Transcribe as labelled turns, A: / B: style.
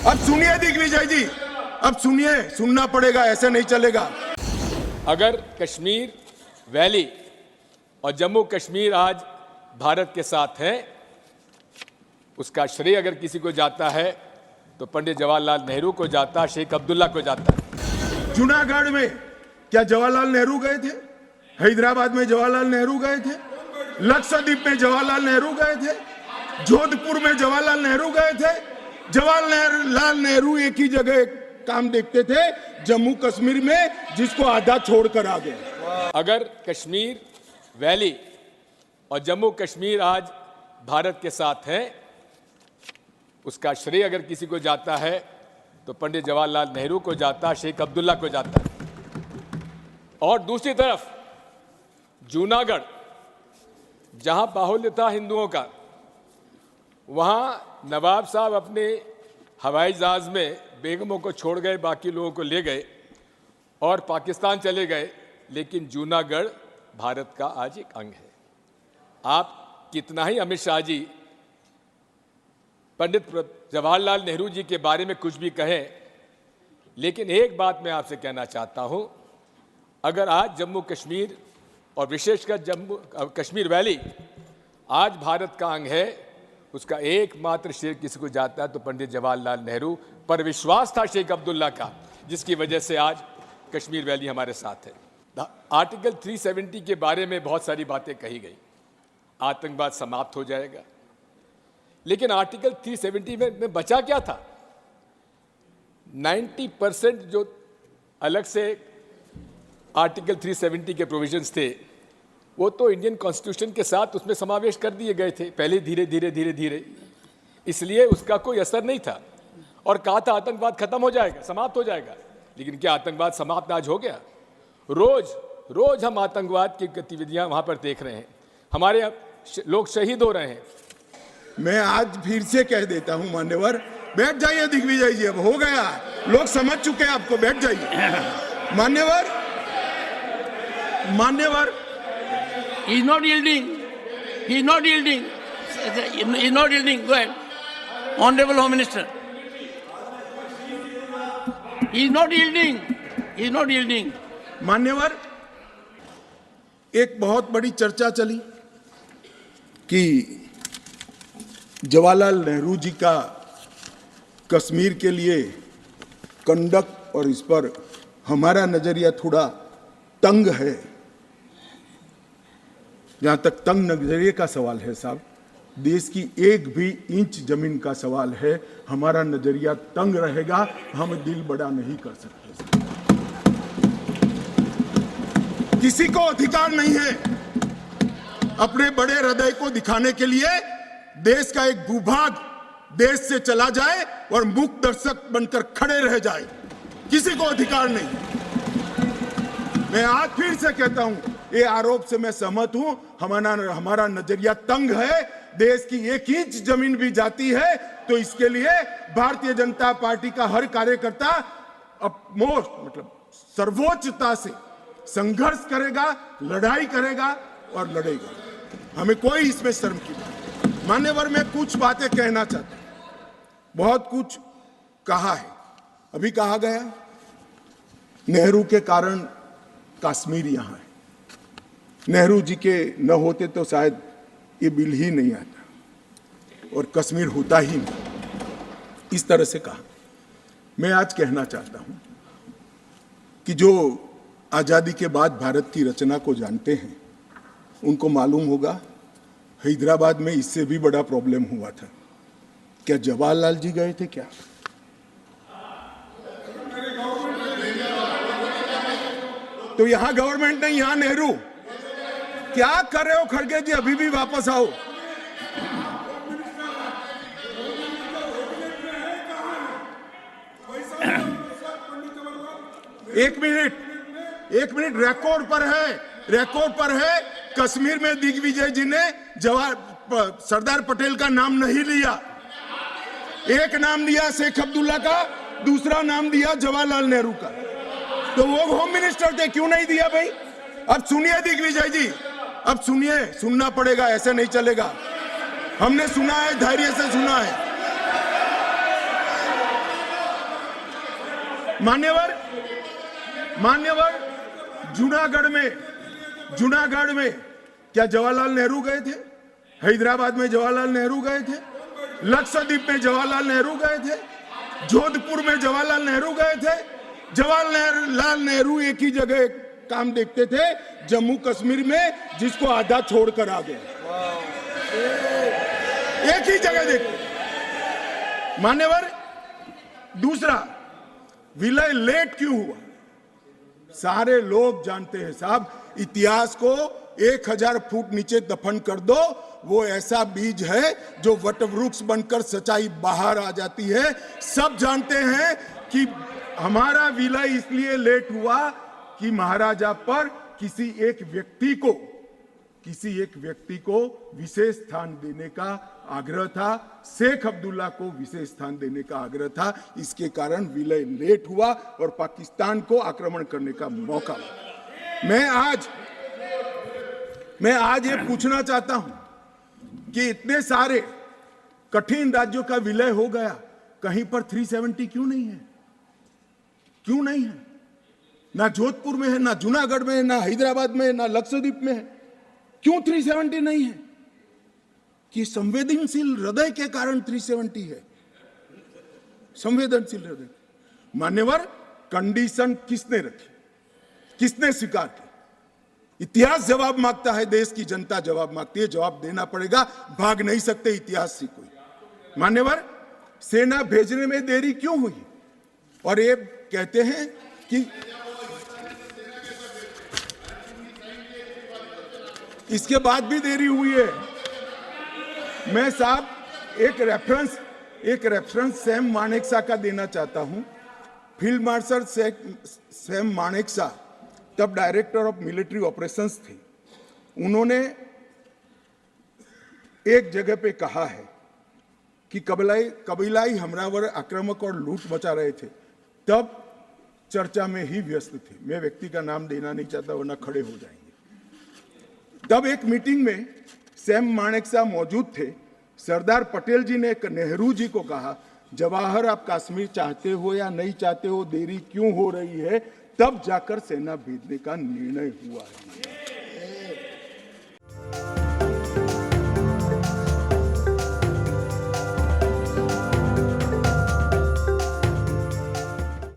A: अब सुनिए दिग्विजय जी, अब सुनिए, सुनना पड़ेगा, ऐसे नहीं चलेगा।
B: अगर कश्मीर वैली और जम्मू कश्मीर आज भारत के साथ है, उसका श्रेय अगर किसी को जाता है तो पंडित जवाहरलाल नेहरू को जाता, शेख अब्दुल्ला को जाता।
A: जूनागढ़ में क्या जवाहरलाल नेहरू गए थे? हैदराबाद में जवाहरलाल नेहरू गए थे? लक्षद्वीप में जवाहरलाल नेहरू गए थे? जोधपुर में जवाहरलाल नेहरू गए थे? जवाहरलाल नेहरू एक ही जगह काम देखते थे, जम्मू कश्मीर में, जिसको आधा छोड़कर आ गए।
B: अगर कश्मीर वैली और जम्मू कश्मीर आज भारत के साथ है, उसका श्रेय अगर किसी को जाता है तो पंडित जवाहरलाल नेहरू को जाता, शेख अब्दुल्ला को जाता। और दूसरी तरफ जूनागढ़, जहां बाहुल्य था हिंदुओं का, वहां नवाब साहब अपने हवाई जहाज में बेगमों को छोड़ गए, बाकी लोगों को ले गए और पाकिस्तान चले गए, लेकिन जूनागढ़ भारत का आज एक अंग है। आप कितना ही अमित शाह जी पंडित जवाहरलाल नेहरू जी के बारे में कुछ भी कहें, लेकिन एक बात मैं आपसे कहना चाहता हूं, अगर आज जम्मू कश्मीर और विशेषकर जम्मू कश्मीर वैली आज भारत का अंग है, उसका एकमात्र श्रेय किसी को जाता है तो पंडित जवाहरलाल नेहरू पर विश्वास था शेख अब्दुल्ला का, जिसकी वजह से आज कश्मीर वैली हमारे साथ है। आर्टिकल 370 के बारे में बहुत सारी बातें कही गई, आतंकवाद समाप्त हो जाएगा, लेकिन आर्टिकल 370 में बचा क्या था? 90% जो अलग से आर्टिकल 370 के प्रोविजंस थे, वो तो इंडियन कॉन्स्टिट्यूशन के साथ उसमें समावेश कर दिए गए थे पहले, धीरे धीरे, इसलिए उसका कोई असर नहीं था। और कहा था आतंकवाद खत्म हो जाएगा, समाप्त हो जाएगा, लेकिन क्या आतंकवाद समाप्त आज हो गया? रोज हम आतंकवाद की गतिविधियां वहां पर देख रहे हैं, हमारे लोग शहीद हो रहे हैं।
A: मैं आज फिर से कह देता हूं, मान्यवर, बैठ जाइए दिग्विजय जी, अब हो गया, लोग समझ चुके हैं आपको, बैठ जाइए। मान्यवर,
C: he is not yielding. He is not yielding. He is not yielding. Go ahead. Honorable Home Minister. He is not yielding. He is not yielding.
A: मान्यवर, एक बहुत बड़ी चर्चा चली कि जवाहरलाल नेहरू जी का कश्मीर के लिए कंडक्ट और इस पर हमारा नजरिया थोड़ा तंग है। जहां तक तंग नजरिए का सवाल है साहब, देश की एक भी इंच जमीन का सवाल है, हमारा नजरिया तंग रहेगा, हम दिल बड़ा नहीं कर सकते। किसी को अधिकार नहीं है अपने बड़े हृदय को दिखाने के लिए देश का एक भूभाग देश से चला जाए और मूक दर्शक बनकर खड़े रह जाए, किसी को अधिकार नहीं। मैं आज फिर से कहता हूं, ये आरोप से मैं सहमत हूं, हमारा नजरिया तंग है, देश की एक इंच जमीन भी जाती है तो इसके लिए भारतीय जनता पार्टी का हर कार्यकर्ता सर्वोच्चता से संघर्ष करेगा, लड़ाई करेगा और लड़ेगा, हमें कोई इसमें शर्म की बात नहीं। मान्यवर, मैं कुछ बातें कहना चाहता हूं, बहुत कुछ कहा है, अभी कहा गया नेहरू के कारण कश्मीर यहां है, नेहरू जी के न होते तो शायद ये बिल ही नहीं आता और कश्मीर होता ही नहीं, इस तरह से कहा। मैं आज कहना चाहता हूं कि जो आजादी के बाद भारत की रचना को जानते हैं उनको मालूम होगा हैदराबाद में इससे भी बड़ा प्रॉब्लम हुआ था। क्या जवाहरलाल जी गए थे क्या? तो यहां गवर्नमेंट नहीं, यहां नेहरू। क्या कर रहे हो खड़गे जी, अभी भी वापस आओ। एक मिनट, रिकॉर्ड पर है, कश्मीर में दिग्विजय जी ने सरदार पटेल का नाम नहीं लिया, एक नाम लिया शेख अब्दुल्ला का, दूसरा नाम दिया जवाहरलाल नेहरू का। तो वो होम मिनिस्टर थे, क्यों नहीं दिया भाई? अब सुनिए दिग्विजय जी, अब सुनिए, सुनना पड़ेगा, ऐसे नहीं चलेगा। हमने सुना है, धैर्य से सुना है। मान्यवर जूनागढ़ में क्या जवाहरलाल नेहरू गए थे? हैदराबाद में जवाहरलाल नेहरू गए थे? लक्षद्वीप में जवाहरलाल नेहरू गए थे? जोधपुर में जवाहरलाल नेहरू गए थे? जवाहरलाल नेहरू एक ही जगह काम देखते थे, जम्मू कश्मीर में, जिसको आधा छोड़कर आ गए। एक ही जगह देखते। मान्यवर, दूसरा, विलय लेट क्यों हुआ? सारे लोग जानते हैं साहब, इतिहास को 1000 फुट नीचे दफन कर दो, वो ऐसा बीज है जो वटवृक्ष बनकर सच्चाई बाहर आ जाती है। सब जानते हैं कि हमारा विलय इसलिए लेट हुआ कि महाराजा पर किसी एक व्यक्ति को विशेष स्थान देने का आग्रह था, शेख अब्दुल्ला को विशेष स्थान देने का आग्रह था। इसके कारण विलय लेट हुआ और पाकिस्तान को आक्रमण करने का मौका मिला। मैं आज ये पूछना चाहता हूं कि इतने सारे कठिन राज्यों का विलय हो गया, कहीं पर 370 क्यों नहीं है? क्यों नहीं है? ना जोधपुर में है, ना जूनागढ़ में है, ना हैदराबाद में है, ना लक्षद्वीप में है। क्यों 370 नहीं है? कि संवेदनशील हृदय के कारण 370 है। संवेदनशील हृदय। मान्यवर, कंडीशन किसने रखी? किसने स्वीकार की? इतिहास जवाब मांगता है, देश की जनता जवाब मांगती है, जवाब देना पड़ेगा, भाग नहीं सकते इतिहास से कोई। मान्यवर, सेना भेजने में देरी क्यों हुई? और ये कहते हैं कि इसके बाद भी देरी हुई है। मैं साहब एक रेफरेंस सैम मानेकशॉ का देना चाहता हूं। फील्ड मार्शल सैम मानेकशॉ तब डायरेक्टर ऑफ मिलिट्री ऑपरेशंस थे। उन्होंने एक जगह पे कहा है कि कबीलाई हमलावर आक्रामक और लूट मचा रहे थे, तब चर्चा में ही व्यस्त थे। मैं व्यक्ति का नाम देना नहीं चाहता वरना खड़े हो जाएंगे। तब एक मीटिंग में सैम मानेकशॉ मौजूद थे। सरदार पटेल जी ने नेहरू जी को कहा, जवाहर, आप कश्मीर चाहते हो या नहीं चाहते हो, देरी क्यों हो रही है? तब जाकर सेना भेजने का निर्णय हुआ है।